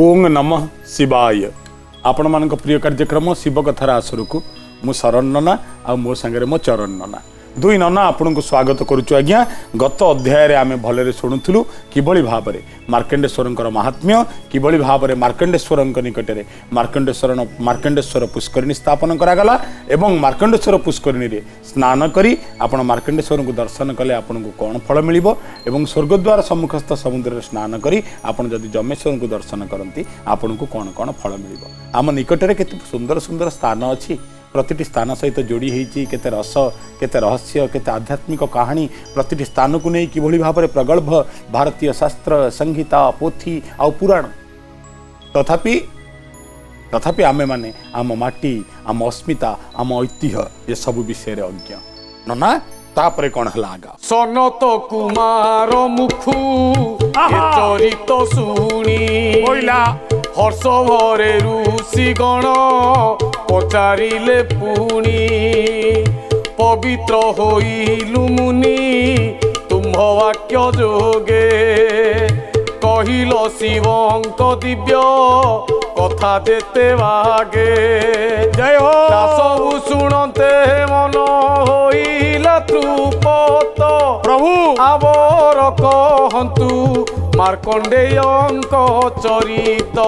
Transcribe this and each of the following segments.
ओं नमः शिवाय। आपण मान प्रिय कार्यक्रम शिव कथार आसर को मु शरण नना आ मो संगे मो चरण नना दुई नना आपन को स्वागत करुचु। आज्ञा गत अध्याय आम भलरे शुणुलु किभली भाव में मार्कंडेश्वर महात्म्य किभली भाव में मार्कंडेश्वर निकट में मार्कंडेश्वर पुष्करिणी स्थापन करागला एवं मार्कंडेश्वर पुष्करिणी रे स्नान करी आपण मार्कंडेश्वर को दर्शन कले आपन को कौन फल मिल एवं स्वर्गद्वार सम्मुखस्थ समुद्र में स्नान करी आपन जदि जमेश्वर को दर्शन करती आपन को कौन कौन फल मिल आम निकट में केते सुंदर सुंदर स्थान अच्छी प्रतिटी स्थान सहित जोड़ी होती केते रस केते रहस्य केते आध्यात्मिक कहानी प्रतिटी स्थान को नहीं किभली भाव में प्रगल्भ भारतीय शास्त्र संहिता पोथी आ पुराण तथापि आमे माने आम माटी आम अस्मिता आम ऐतिह्य ये सब विषय रे अज्ञ नना तापरे कौन हला आगा सनत कुमार मुखु चरित शुणी बोइला हर्ष भरे ऋषि गण पचारिले पुणी पवित्र होइलु मुनि तुम वाक्य जोगे कहिल शिवंक दिव्य कथा देते बागे जय हो सबु शुणते मन होइला तृपत प्रभु आवर कहन्तु मार्कंडेयंक चरित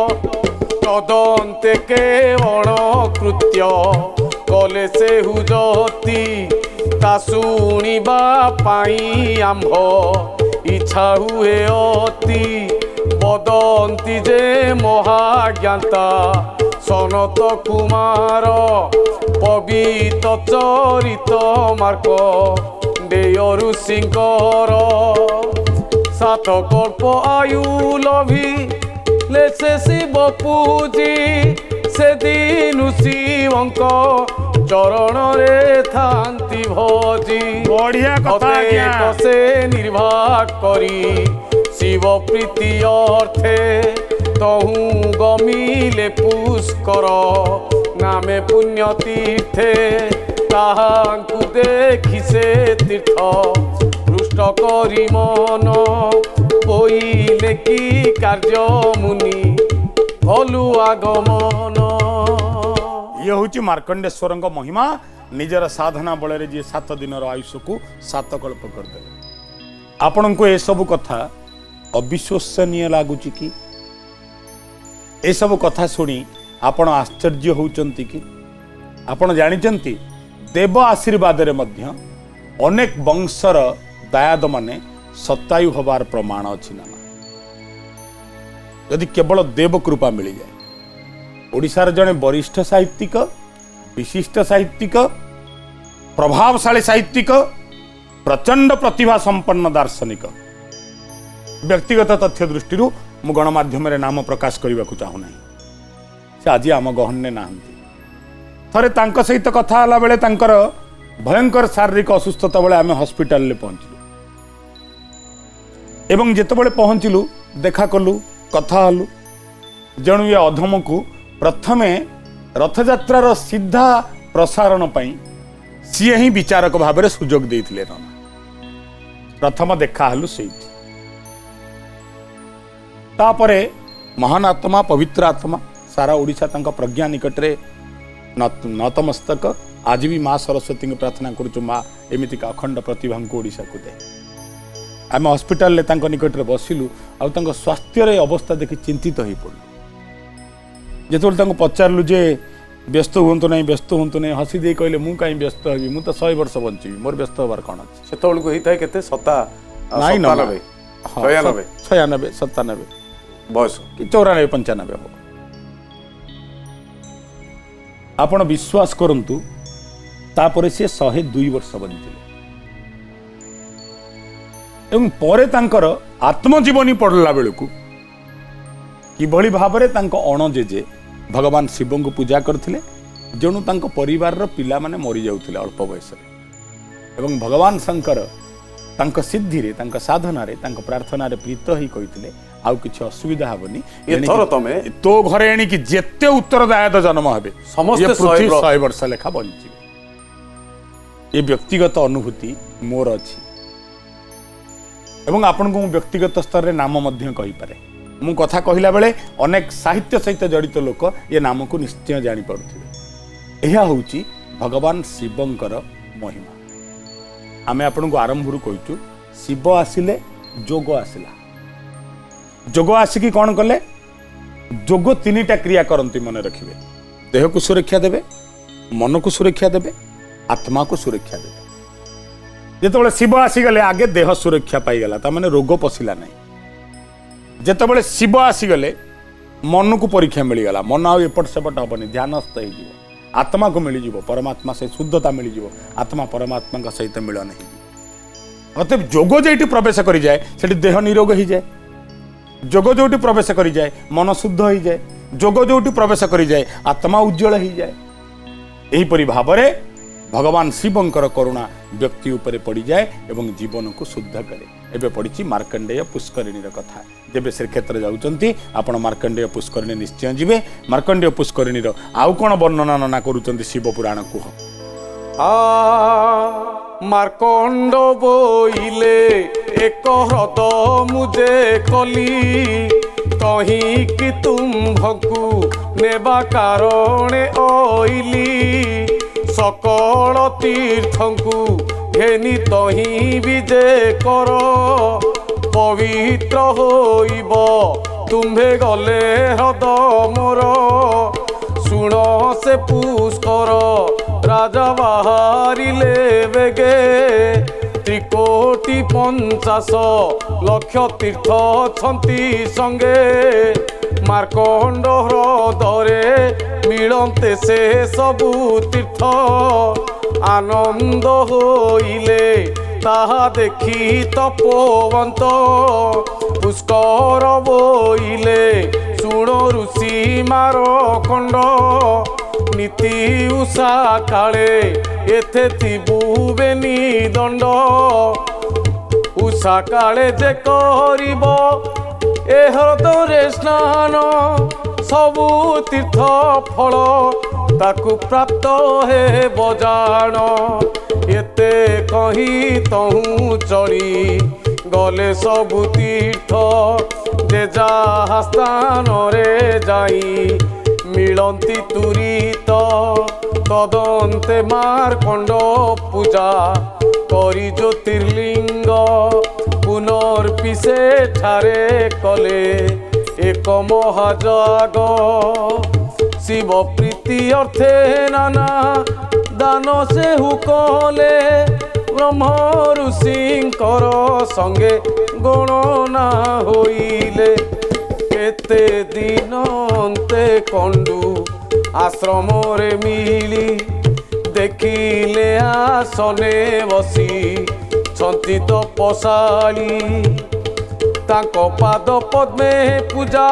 तदन्ते केवल कृत्य कले से हुजती ता शुणिबा पाई आम्भ इच्छा हुए अति बदंती जे महाज्ञाता सनत कुमार पवित्र चरित मार्कंडेय ऋषिंकर सात कल्प आयु लभी ले से शिव पूजी से दीनु शिवंक चरण रे थांती भजी बढ़िया कथा आज्ञा से निर्वाह करी शिव प्रीति अर्थे तहु गमिले पुष्कर नामे पुण्य तीर्थे ताहांकु देखि से तीर्थ रुष्ट करी मन बोइले की कार्य मुनि भलु आगमन। ये हूँ मार्कंडेश्वर महिमा निजर साधना बल जी 7 दिन आयुष को 7 कल्प करदे आपण को ये सब कथा अविश्वसनीय लगुच कि ये सब कथा शुणी आपण आश्चर्य होउचंती कि आपण जानिचंती देव आशीर्वाद रे मध्य अनेक वंशर दायाद माने सतायु हबार प्रमाण अच्छी ना यदि केवल देव कृपा मिल जाए ओडिशार जड़े वरिष्ठ साहित्यिक विशिष्ट साहित्यिक प्रभावशाली साहित्यिक प्रचंड प्रतिभा संपन्न दार्शनिक व्यक्तिगत तथ्य दृष्टि मु गणमाध्यम नाम प्रकाश करने को चाहूना से आज आम गहने ना थे सहित कथा बेले भयंकर शारीरिक असुस्थता बेले आम हस्पिटाल पहुंचलु एवं जितेबाला पहुंचलु देखा कलु कथा हलु जणु ये अधम को प्रथमे रथयात्रार सीधा प्रसारण पाई सी ही विचारक भाव में सुजोग देते प्रथम देखा हलु से तापरे महान आत्मा पवित्र आत्मा सारा ओडिशा तांका प्रज्ञा निकट रे नतमस्तक आज भी माँ सरस्वती को प्रार्थना करुचु माँ एमितिका अखंड प्रतिभा को ओडिशा को दे आम हस्पिटाल निकट में बसिलु आ स्वास्थ्य रे अवस्था देखि चिंतित हो पड़ू जो पचारू जे व्यस्त हूँ नहीं हसी दे कहले मु कहीं व्यस्त हेबी मु तो 100 वर्ष बंची मोर व्यस्त हबार कौन अच्छे से होता है 96 97 बयस कि 94 95 हो आपण विश्वास करंतु तापर से 102 वर्ष बंचले एवं परे तांकर आत्मजीवनी पढ़ला बेलू किभली भाव में अणजेजे भगवान शिव को पूजा करथिले जणु तांको परिवार रो पिला माने मरी जाउथिले अल्प बयस एवं भगवान शंकर तांको सिद्धि रे तांको साधना रे तांको प्रार्थना रे प्रीत ही कहिथिले आउ किछि असुविधा हबनी एथर तमे तो घरे एणी कि जेते उत्तरदायित्व जन्म हेबे समस्त 100 वर्ष लेखा बंचिबे ये व्यक्तिगत अनुभूति मोर अछि एवं आपण को व्यक्तिगत स्तर रे नाम मध्य कहि पारे मु कथा कहला बेले अनेक साहित्य सहित जड़ित लोक ये नाम को निश्चय जानीपे यह हूँ भगवान शिवंकर महिमा आमे आपण को आरंभ कहूँ शिव आसिले जोग आसिला जोग आसिकी कौन कले जोग तीनिटा क्रिया करती मन रखिए देह को सुरक्षा देवे मन को सुरक्षा देवे आत्मा को सुरक्षा देवे जिते शिव आसीगले आगे देह सुरक्षा पाईगला ताने रोग पशिला नहीं जिते शिव आसीगले मन को परीक्षा मिलगला मन आउ एपट सेपट हेनी ध्यानस्थ हो आत्मा को मिल परमात्मा से शुद्धता मिल आत्मा परमात्मा सहित मिलन हो अतएव जोग जो प्रवेश कर जाए से देह निरोग हो जाए जोग जो प्रवेश कर जाए मन शुद्ध हो जाए जोग जो प्रवेश कर जाए आत्मा उज्जवल हो जाए यहीपरि भाव में भगवान शिवंकर करुणा व्यक्ति उपरे पड़ जाए एवं जीवन को शुद्ध करे एबे पड़ी मार्कंडेय पुष्करिणी कथा जब श्रीक्षेत्र जाऊँच आपण मार्कंडेय पुष्करिणी निश्चय जीवे मार्कंडेय पुष्करिणी आउ कौन वर्णना नना करुँच शिव पुराण कुह मार्कंड बोइले एक ह्रद मुझे कली तही कि तुम्भकु नेबा कारणे ओइली सकल तीर्थंकु घेनी तही विजे कर पवित्र होइब तुम्भे गले ह्रद मोर शुण से पुष्कर राजा बाहरिले बेगे त्रिकोटी 50 लक्ष तीर्थ छंती संगे मार्कंड ह्रदरे मिलते से सबु तीर्थ आनंद होइले ताहा देखी तपोवंत पुष्कर बोइले शुण ऋषि मारकंड नीति उषा काले एथे थिबुबेनी दंड उषा काले जे करिब ए ह्रदरे स्नान सबु तीर्थ फल ताकु प्राप्त हे बजाण एते कही तहु चढ़ी गले सबु तीर्थ जे जहा स्थान रे जाई मिलंती तुरीत तदंते मार्कंड पूजा करी ज्योतिर्लिंग पुनर्पिसे ठारे कले एक महाजाग शिव प्रीति अर्थे नाना दान से हुकले ब्रह्म ऋषिंकर संगे गणना होइले केते दिन अंते कंडू आश्रम रे मिली देखिले आसने बसी छंती तपशाली ताको पाद पद्मे पूजा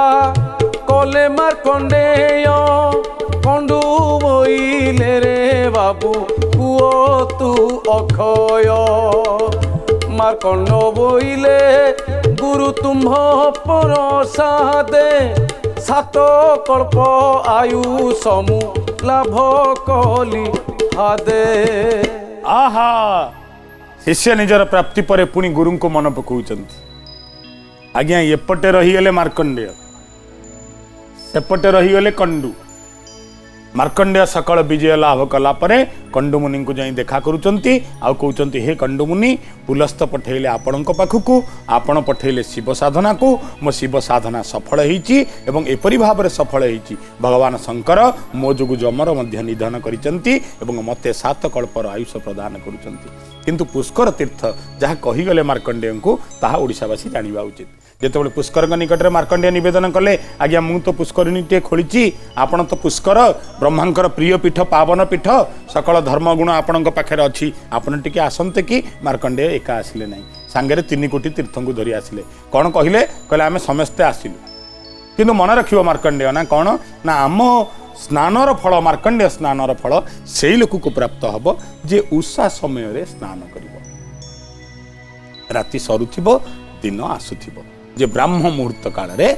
कले मार्कंडेय कंडू बोइले रे बाबू कुओ तू अक्षय मार्कंड बोइले गुरु तुम्ह प्रसादे सात कल्प आयु समु लाभ कली हादे आहा शिष्य निजर प्राप्ति पर पुणी गुरु को मन पकाउछंती आज्ञा एपटे रहीगले मार्कंडेय सेपटे रहीगले कंडू मार्कंडेय सकल विजय लाभ कला परे कंडू मुनि को जाई देखा करूचंती आ कहउचंती हे कंडू मुनि पुलस्त पठेले आपणक पाखकु आपण पठेले शिव साधना को मो शिव साधना सफल होईची एवं एपरि भाव सफल होईची भगवान शंकर मो जोगु जमर मध्य निधन करिचंती एवं मते 7 कल्पर आयुष प्रदान करूचंती किंतु पुष्कर तीर्थ जहाँ कहीगले मार्कंडेय को ताहा ओडिशावासी जानिबा उचित जेतेबेले पुष्कर निकट में मार्कंडेय निवेदन कले आज्ञा मु तो पुष्करिणी खोली आपण तो पुष्कर ब्रह्मांकर प्रिय पीठ पावन पीठ सकल धर्म गुण आपण पाखे अच्छी आपण टिके आसंते कि मार्कंडेय एका आसिले नहीं सांगरे 3 कोटी तीर्थ को धरी आसिले कौन कहले कहले आमे समस्ते आसिलु किंतु मन रखियो मार्कंडेय ना कौन ना आम स्नानर फल मार्कंडेय स्नानर फल से लोक को प्राप्त हम जे उषा समय रे स्नान करिवो राति सरुथिबो दिन आसुथिबो जे ब्राह्म मुहूर्त काल रे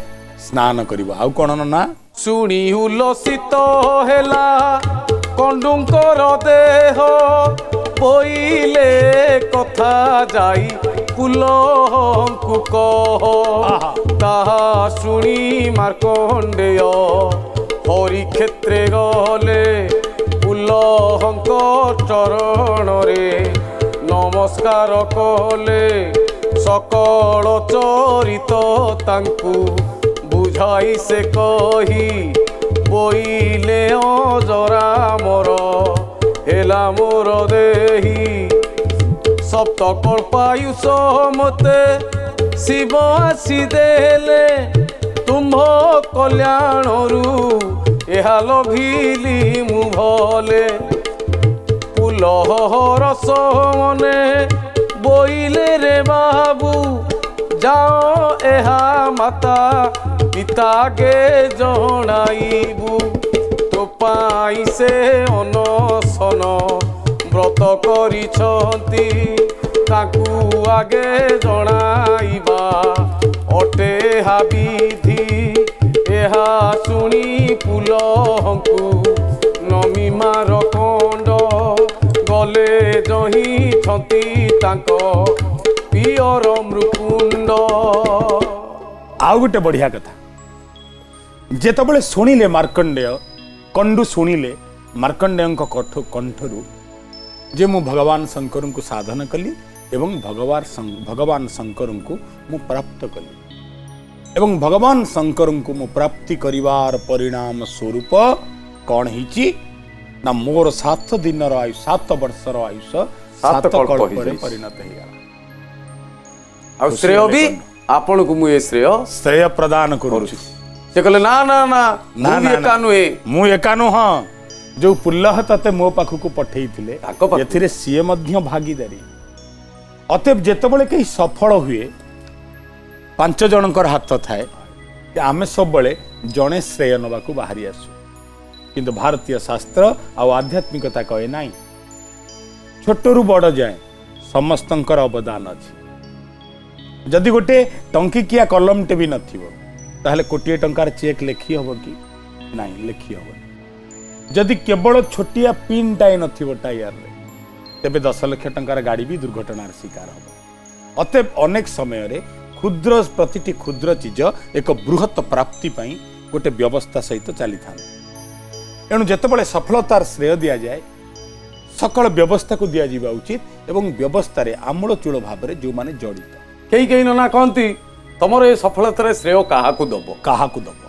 स्नान करिवो आउ कोन ना शुणी उल्लसित हेला कंडुंकर देह बोइले कथा जाई पुलंकु कह ତାହା ଶୁଣି ମାର୍କଣ୍ଡେୟ ହରି କ୍ଷେତ୍ରେ ଗଲେ ପୁଲହଙ୍କ ଚରଣରେ ନମସ୍କାର କଲେ ସକଳ ଚରିତ ତାଙ୍କୁ ବୁଝାଇ ସେ କହି ବୋଇଲେ ଅଜରା ମୋର ହେଲା ମୋର ଦେହି ସପ୍ତ କଳ୍ପାୟୁଷ ମତେ ଶିବ ଆସି ଦେଲେ ତୁମ୍ଭ କଲ୍ୟାଣରୁ ଏହା ଲଭିଲି ମୁଁ ଭଲେ ପୁଲହ ରସ ମନେ ବୋଇଲେ ରେ ବାବୁ ଯାଅ ଏହା ମାତା ପିତାକେ ଜଣାଇବୁ ତୋ ପାଇଁ ସେ ଅନଶନ ବ୍ରତ କରିଛନ୍ତି ତାଙ୍କୁ ଆଗେ ଜଣାଇବା ଅଟେ ଏହା ବିଧି ଏହା ଶୁଣି ପୁଲହଙ୍କୁ ନମି ମାରକଣ୍ଡ ଗଲେ ଜହିଛନ୍ତି ତାଙ୍କ ପିଅର ମୃକୁଣ୍ଡ। ଆଉ ଗୋଟେ ବଢିଆ କଥା, ଯେତେବେଳେ ଶୁଣିଲେ ମାର୍କଣ୍ଡେୟ କଣ୍ଡୁ ଶୁଣିଲେ ମାର୍କଣ୍ଡେୟଙ୍କ କଣ୍ଠରୁ ଯେ ମୁଁ ଭଗବାନ ଶଙ୍କରଙ୍କୁ ସାଧନ କଲି ଏବଂ ଭଗବାନ ଶଙ୍କରଙ୍କୁ ମୁଁ ପ୍ରାପ୍ତ କଲି ଏବଂ ଭଗବାନ ଶଙ୍କରଙ୍କୁ ମୁଁ ପ୍ରାପ୍ତି କରିବାର ପରିଣାମ ସ୍ୱରୂପ କ'ଣ ହେଇଛି ନା ମୋର 7 ଦିନର ଆୟୁଷ 7 ବର୍ଷର ଆୟୁଷ 7 କଳ୍ପରେ ପରିଣତ ହେଇଗଲା। ଆଉ ଶ୍ରେୟ ବି ଆପଣଙ୍କୁ ମୁଁ ଏ ଶ୍ରେୟ ପ୍ରଦାନ କରୁଛି। ସେ କହିଲେ ନା ନା ନା ମୁଁ ଏକା ନୁହେଁ, ମୁଁ ଏକା ନୁହଁ, ଯୋଉ ପୁଲହ ତତେ ମୋ ପାଖକୁ ପଠେଇଥିଲେ ଏଥିରେ ସିଏ ମଧ୍ୟ ଭାଗିଦାରୀ। ଅତଏବ ଯେତେବେଳେ କେହି ସଫଳ ହୁଏ 5 ଜଣଙ୍କର ହାତ ଥାଏ ଯେ ଆମେ ସବୁବେଳେ ଜଣେ ଶ୍ରେୟ ନେବାକୁ ବାହାରି ଆସୁ, କିନ୍ତୁ ଭାରତୀୟ ଶାସ୍ତ୍ର ଆଉ ଆଧ୍ୟାତ୍ମିକତା କହେ ନାହିଁ, ଛୋଟରୁ ବଡ଼ ଯାଏଁ ସମସ୍ତଙ୍କର ଅବଦାନ ଅଛି। ଯଦି ଗୋଟେ ଟଙ୍କିକିଆ କଲମଟେ ବି ନଥିବ ତାହେଲେ 1 କୋଟି ଟଙ୍କାର ଚେକ୍ ଲେଖି ହେବ କି? ନାହିଁ, ଲେଖି ହେବନି। ଯଦି କେବଳ ଛୋଟିଆ ପିନ୍ଟାଏ ନଥିବ ଟାୟାରରେ ତେବେ 10 ଲକ୍ଷ ଟଙ୍କାର ଗାଡ଼ି ବି ଦୁର୍ଘଟଣାର ଶିକାର ହେବ। ଅତଏବ ଅନେକ ସମୟରେ ପ୍ରତିଟି କ୍ଷୁଦ୍ର ଚିଜ ଏକ ବୃହତ ପ୍ରାପ୍ତି ପାଇଁ ଗୋଟେ ବ୍ୟବସ୍ଥା ସହିତ ଚାଲିଥାନ୍ତି। ଏଣୁ ଯେତେବେଳେ ସଫଳତାର ଶ୍ରେୟ ଦିଆଯାଏ ସକଳ ବ୍ୟବସ୍ଥାକୁ ଦିଆଯିବା ଉଚିତ ଏବଂ ବ୍ୟବସ୍ଥାରେ ଆମୂଳଚୂଳ ଭାବରେ ଯେଉଁମାନେ ଜଡ଼ିତ। କେହି କେହି ନନା କହନ୍ତି ତମର ଏ ସଫଳତାର ଶ୍ରେୟ କାହାକୁ ଦବ?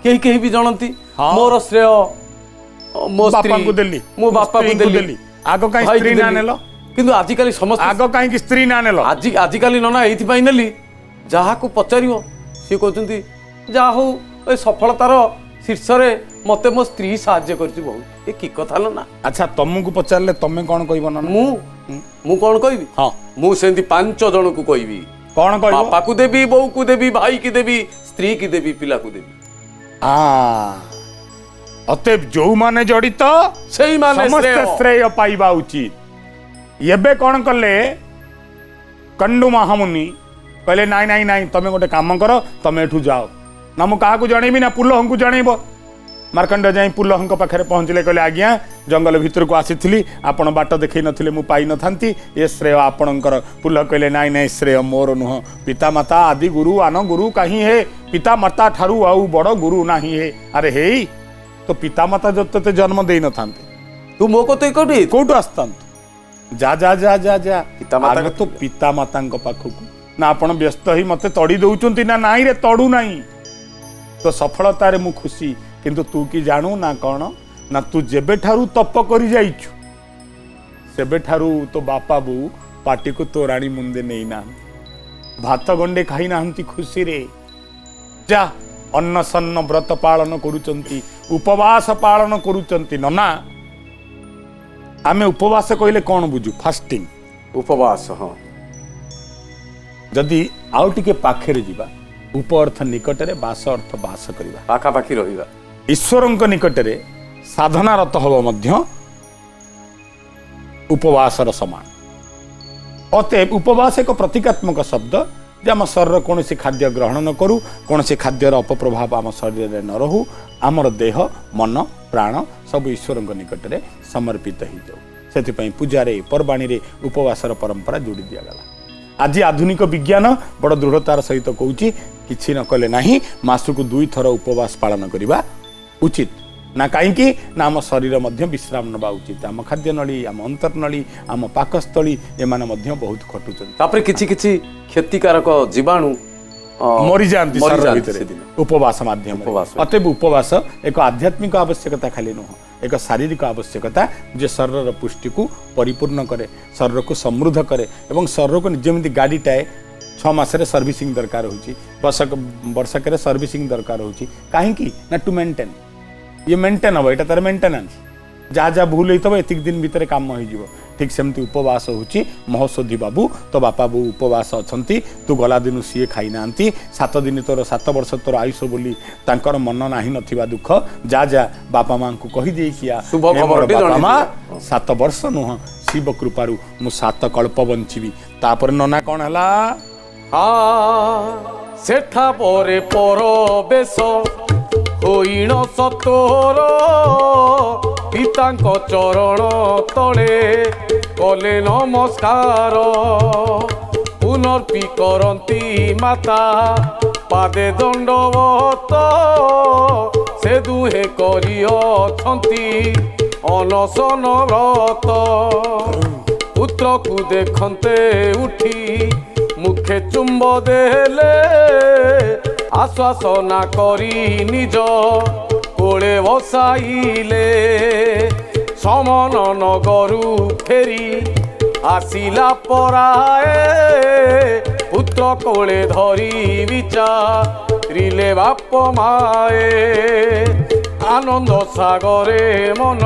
କେହି କେହି ବି ଜାଣନ୍ତି ମୋର ଶ୍ରେୟ ମୋ ବାପାଙ୍କୁ ଦେଲି, ମୋ ବାପାଙ୍କୁ ଦେଲି। ଆଗ କାହିଁ ସ୍ତ୍ରୀ ନା ନେଲ? କିନ୍ତୁ ଆଜିକାଲି ସମସ୍ତେ ଆଗ କାହିଁକି ସ୍ତ୍ରୀ ନା ନେଲ? ଆଜିକାଲି ନନା ଏଇଥିପାଇଁ ନେଲି ଯାହାକୁ ପଚାରିବ ସିଏ କହୁଛନ୍ତି ଯାହା ହଉ ଏ ସଫଳତାର ଶୀର୍ଷରେ ମତେ ମୋ ସ୍ତ୍ରୀ ସାହାଯ୍ୟ କରିଛି ବହୁତ। ଏ କି କଥା ନା? ଆଚ୍ଛା, ତମକୁ ପଚାରିଲେ ତମେ କ'ଣ କହିବ? ନା ମୁଁ କ'ଣ କହିବି? ହଁ, ମୁଁ ସେମିତି 5 ଜଣକୁ କହିବି। କ'ଣ କହିବ? ବାପାକୁ ଦେବି, ବୋଉକୁ ଦେବି, ଭାଇକି ଦେବି, ସ୍ତ୍ରୀ କି ଦେବି, ପିଲାକୁ ଦେବି। ଅତଏବ ଯୋଉମାନେ ଜଡ଼ିତ ସେଇମାନେ ସମସ୍ତେ ଶ୍ରେୟ ପାଇବା ଉଚିତ। ଏବେ କ'ଣ କଲେ କଣ୍ଡୁ ମହାମୁନି କହିଲେ ନାଇଁ ନାଇଁ ନାଇଁ ତମେ ଗୋଟେ କାମ କର, ତମେ ଏଠୁ ଯାଅ ନା, ମୁଁ କାହାକୁ ଜଣେଇବି ନା ପୁଲହଙ୍କୁ ଜଣେଇବ। ମାର୍କଣ୍ଡେୟ ଯାଇ ପୁଲହଙ୍କ ପାଖରେ ପହଞ୍ଚିଲେ, କହିଲେ ଆଜ୍ଞା ଜଙ୍ଗଲ ଭିତରକୁ ଆସିଥିଲି, ଆପଣ ବାଟ ଦେଖେଇ ନଥିଲେ ମୁଁ ପାଇନଥାନ୍ତି, ଏ ଶ୍ରେୟ ଆପଣଙ୍କର। ପୁଲହ କହିଲେ ନାଇଁ ନାଇଁ ଶ୍ରେୟ ମୋର ନୁହଁ, ପିତାମାତା ଆଦି ଗୁରୁ ଆନ ଗୁରୁ କାହିଁ ହେ, ପିତାମାତା ଠାରୁ ଆଉ ବଡ଼ ଗୁରୁ ନାହିଁ ହେ। ଆରେ ହେଇ ତ ପିତାମାତା ଯଦି ତତେ ଜନ୍ମ ଦେଇନଥାନ୍ତେ ତୁ ମୋ କତେ କୋଉଠୁ ଆସିଥାନ୍ତୁ? ଯା ଯା ଯା ଯା ଯା ତୁ ପିତାମାତାଙ୍କ ପାଖକୁ। ନା ଆପଣ ବ୍ୟସ୍ତ ହେଇ ମତେ ତଡ଼ି ଦଉଛନ୍ତି ନା? ନାଇଁ ରେ, ତଡ଼ୁ ନାହିଁ, ତ ସଫଳତାରେ ମୁଁ ଖୁସି, କିନ୍ତୁ ତୁ କି ଜାଣୁ ନା କ'ଣ ନା ତୁ ଯେବେଠାରୁ ତପ କରି ଯାଇଛୁ ସେବେଠାରୁ ତୋ ବାପା ବୋଉ ପାଟିକୁ ତୋ ରାଣୀ ମୁଣ୍ଡେ ନେଇନାହାନ୍ତି, ଭାତ ଗଣ୍ଡେ ଖାଇନାହାନ୍ତି ଖୁସିରେ। ଯା ଅନ୍ନସନ୍ନ ବ୍ରତ ପାଳନ କରୁଛନ୍ତି, ଉପବାସ ପାଳନ କରୁଛନ୍ତି। ନନା, ଆମେ ଉପବାସ କହିଲେ କ'ଣ ବୁଝୁ? ଫାଷ୍ଟିଂ, ଉପବାସ। ହଁ, ଯଦି ଆଉ ଟିକେ ପାଖରେ ଯିବା, ଉପ ଅର୍ଥ ନିକଟରେ, ବାସ ଅର୍ଥ ବାସ କରିବା, ପାଖାପାଖି ରହିବା। ଈଶ୍ୱରଙ୍କ ନିକଟରେ ସାଧନାରତ ହବ ମଧ୍ୟ ଉପବାସର ସମାନ। ଅତଏବ ଉପବାସ ଏକ ପ୍ରତୀକାତ୍ମକ ଶବ୍ଦ ଯେ ଆମ ଶରୀର କୌଣସି ଖାଦ୍ୟ ଗ୍ରହଣ ନ କରୁ, କୌଣସି ଖାଦ୍ୟର ଅପପ୍ରଭାବ ଆମ ଶରୀରରେ ନ ରହୁ, ଆମର ଦେହ ମନ ପ୍ରାଣ ସବୁ ଈଶ୍ୱରଙ୍କ ନିକଟରେ ସମର୍ପିତ ହେଇଯାଉ। ସେଥିପାଇଁ ପୂଜାରେ ପର୍ବାଣୀରେ ଉପବାସର ପରମ୍ପରା ଯୋଡ଼ି ଦିଆଗଲା। आज आधुनिक विज्ञान बड़ दृढ़तार सहित कहूँ कि न कले नहीं मासक 2 थर उपवास पालन करने उचित ना कहीं ना आम शरीर विश्राम नवा उचित आम खाद्य नली आम अंतर्नली आम पाकस्थली एमाने बहुत खटुचंती तापर किछि किछि क्षतिकारक जीवाणु मरी जाती मरी शरीर जाती भितर सेदिन। उपवास माध्यम उपवास। अतएव उपवास एक आध्यात्मिक आवश्यकता खाली नुह एक शारीरिक आवश्यकता जे शरीर पुष्टि को परिपूर्ण करे शरीर को समृद्ध करे एवं शरीर को जमी गाड़ीटाए 6 मासरे सर्विसिंग दरकार होची वर्षक सर्विसिंग दरकार होची कहीं ना टू मेंटेन ये मेंटेन हम यहाँ तार मेंटेनान्स जहाँ जहाँ भूल होता एतिक दिन भितर काम हो ठीक सेमती उपवास होची महोषधि बाबू तो बापा बो उपवास अच्छा तू गला दिन सी खाई ना 7 दिन तोर 7 वर्ष तोर आयुष बोली तांकर मन नाही नथिबा दुख जा जा बापा माँ को कही दे किया शुभ खबर टी बापा माँ जणाई 7 वर्ष नुह शिव कृपारू मु 7 कल्प बंचीबी तापर नना कौन हला सेठा परे परबेश होइण सतोर पिताଙ୍କ चरण तले कले नमस्कार पुनर्पि करती माता पादे दंडवत से दुहे करियछंती अनशन व्रत पुत्र को देखते उठी मुखे चुंब देले आश्वासना करी निज कोले बसाइले समन नगरु फेरी आसिला पराए पुत्र कोले धरी विचारिले बाप माए आनंद सागरे मन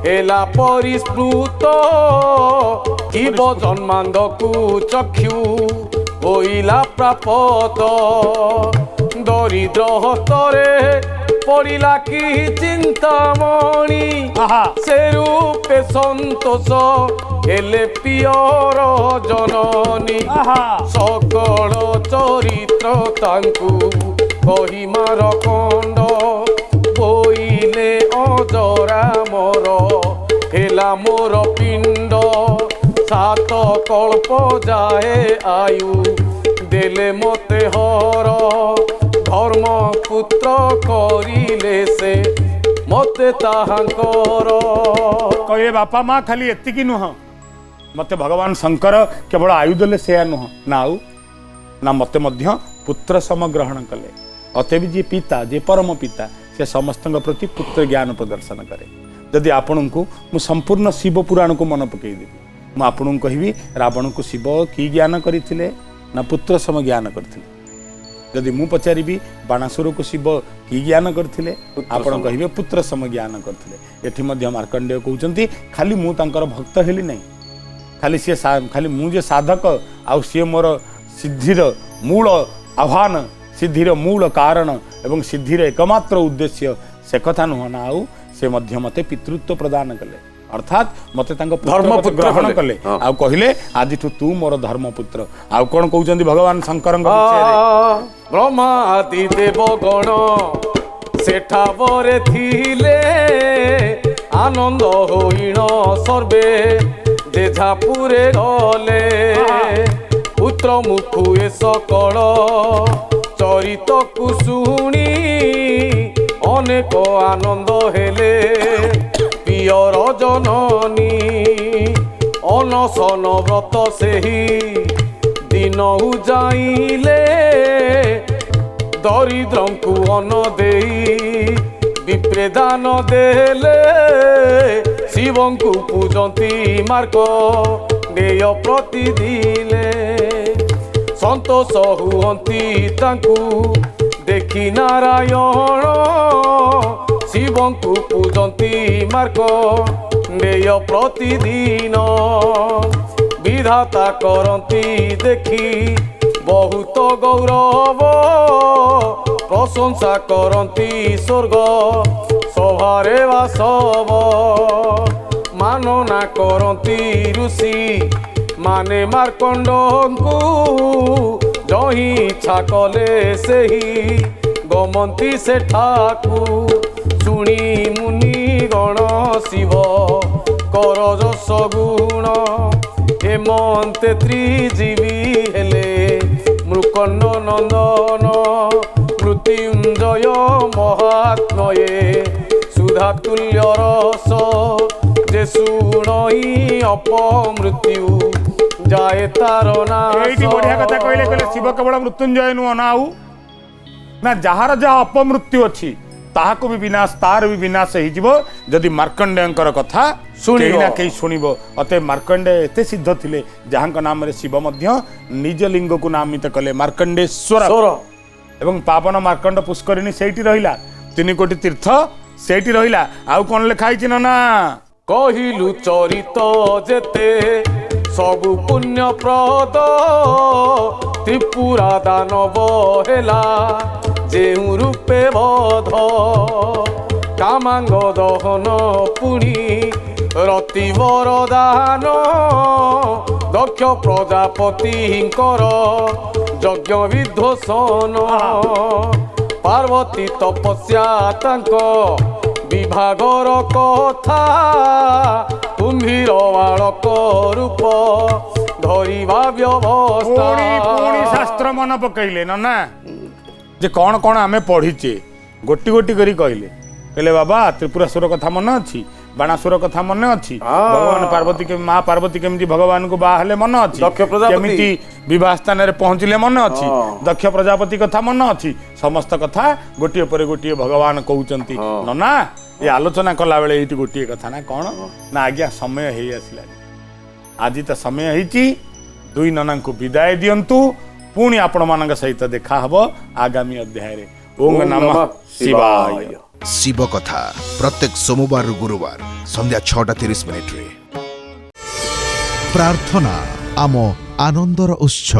हेला परिस्फुट जीव जन्मांधकु चक्षु होइला प्राप्त दरिद्र हतरे पड़िला कि चिंतामणि से रूपे संतोष हेले पियर जननी सकल चरित्र तांकु कहिमार खंड बोइले अजरा मोर हेला मोर पिंड 7 कल्प जाए आयु देले मते हर धर्म पुत्र करिले से मते ताहांकर कहे बापा माँ खाली एतिकी नुह मते भगवान शंकर केवल आयु देले से नुह ना आउ ना मते मध्य पुत्र सम ग्रहण कले अतएव जी पिता जे परम पिता से समस्त प्रति पुत्र ज्ञान प्रदर्शन करे यदि आपण को मु संपूर्ण शिव पुराण को मन पकईदेवी मु आपन कहबी रावण को शिव की ज्ञान करथिले ना पुत्र सम ज्ञान करथिले यदि मु पचारिबी बाणासुर को शिव की ज्ञान करथिले आपण कहिबे पुत्र सम ज्ञान करथिले एठी मध्य मार्कंडेय कहउचंती खाली मु तांकर भक्त हेली नहीं खाली सी खाली मु जे साधक आ सी मोर सिद्धिर मूल आह्वान सिद्धिर मूल कारण एवं सिद्धिर एकमात्र उद्देश्य से कथा नुह ना आउ से मध्य मते पितृत्व प्रदान कले अर्थात मते धर्मपुत्र ग्रहण कले आ कहिले आज तू मोर धर्मपुत्र आ कोन कहउचंती भगवान शंकर ब्रह्मा आदि देव गण सेठा बरे थिले आनंद होइण सर्वे जेझापुरे गले पुत्र मुखु ए सकल चरित कुशुणी अनेक आनंद हेले पियर जननी अनशन व्रत सेही दिन जाइले दरिद्र को अन्न देई विप्रेदान देले शिव को पूजती मार्ग देय प्रतिदिले संतोष हुअंती तांकु देखी नारायण शिव को पूजती मार्ग देय प्रतिदिन विधाता करती देखी बहुत गौरव प्रशंसा करती स्वर्ग सभारे वासव मानना करती ऋषि माने मार्कंड को जही इच्छा कले सेही गमंती से ठाकु शुणी मुनि गण शिव कर जस गुण ହେମନ୍ତେ ତ୍ରିଜୀବୀ ହେଲେ ମୃକଣ୍ଡ ନନ୍ଦନ ମୃତ୍ୟୁଞ୍ଜୟ ମହାତ୍ମୟେ ସୁଧାତୁଲ୍ୟ ରସ ଯେ ଶୁଣଇ ଅପମୃତ୍ୟୁ ଯାଏ ତାର ଏଇଠି ବଢିଆ କଥା କହିଲେ କହିଲେ ଶିବ କେବଳ ମୃତ୍ୟୁଞ୍ଜୟ ନୁହଁ ନା ଆଉ ନା ଯାହାର ଯାହା ଅପମୃତ୍ୟୁ ଅଛି ତାହାକୁ ବି ବିନାଶ ତାର ବି ବିନାଶ ହେଇଯିବ ଯଦି ମାର୍କଣ୍ଡେୟଙ୍କର କଥା କେହି ନା କେହି ଶୁଣିବ। ଅତଏବ ମାର୍କଣ୍ଡେୟ ଏତେ ସିଦ୍ଧ ଥିଲେ ଯାହାଙ୍କ ନାମରେ ଶିବ ମଧ୍ୟ ନିଜ ଲିଙ୍ଗକୁ ନାମିତ କଲେ ମାର୍କଣ୍ଡେଶ୍ୱର ଏବଂ ପାବନ ମାର୍କଣ୍ଡ ପୁଷ୍କରିଣୀ ସେଇଠି ରହିଲା 3 କୋଟି ତୀର୍ଥ ସେଇଠି ରହିଲା। ଆଉ କଣ ଲେଖା ହେଇଛି ନା କହିଲୁ ଚରିତ ଯେତେ ସବୁ ପୁଣ୍ୟପ୍ରଦ ତ୍ରିପୁରା ଦାନବ ହେଲା ଯେଉଁ ରୂପେ ବଧ କାମାଙ୍ଗ ଦହନ ପୁଣି ରତି ବରଦାନ ଦକ୍ଷ ପ୍ରଜାପତିଙ୍କର ଯଜ୍ଞ ବିଧ୍ୱସନ ପାର୍ବତୀ ତପସ୍ୟା ତାଙ୍କ ବିଭାଗର କଥା କୁମ୍ଭୀର ବାଳକ ରୂପ ଧରିବା ବ୍ୟବସ୍ଥା ପୁଣି ଶାସ୍ତ୍ର ମନ ପକେଇଲେ ନା ଯେ କଣ କଣ ଆମେ ପଢିଛେ ଗୋଟି ଗୋଟି କରି କହିଲେ ବାବା ତ୍ରିପୁରାସୁର କଥା ମନେ ଅଛି ବାଣାସୁର କଥା ମନେ ଅଛି ଭଗବାନ ପାର୍ବତୀ ମା ପାର୍ବତୀ କେମିତି ଭଗବାନଙ୍କୁ ବାହା ହେଲେ ମନେ ଅଛି କେମିତି ବିବାହ ସ୍ଥାନରେ ପହଞ୍ଚିଲେ ମନେ ଅଛି ଦକ୍ଷ ପ୍ରଜାପତି କଥା ମନେ ଅଛି ସମସ୍ତ କଥା ଗୋଟିଏ ପରେ ଗୋଟିଏ ଭଗବାନ କହୁଛନ୍ତି ନା ଏ ଆଲୋଚନା କଲା ବେଳେ ଏଇଠି ଗୋଟିଏ କଥା ନା କଣ ନା ଆଜ୍ଞା ସମୟ ହେଇ ଆସିଲାଣି ଆଜି ତ ସମୟ ହେଇଛି ଦୁଇ ନନାଙ୍କୁ ବିଦାୟ ଦିଅନ୍ତୁ ପୁଣି ଆପଣମାନଙ୍କ ସହିତ ଦେଖା ହବ ଆଗାମୀ ଅଧ୍ୟାୟରେ ଓಂ ନମଃ ଶିବାୟ। ଶିବ କଥା ପ୍ରତ୍ୟେକ ସୋମବାର ଗୁରୁବାର ସନ୍ଧ୍ୟା 6:30 ପ୍ରାର୍ଥନା ଆମ ଆନନ୍ଦର ଉତ୍ସ।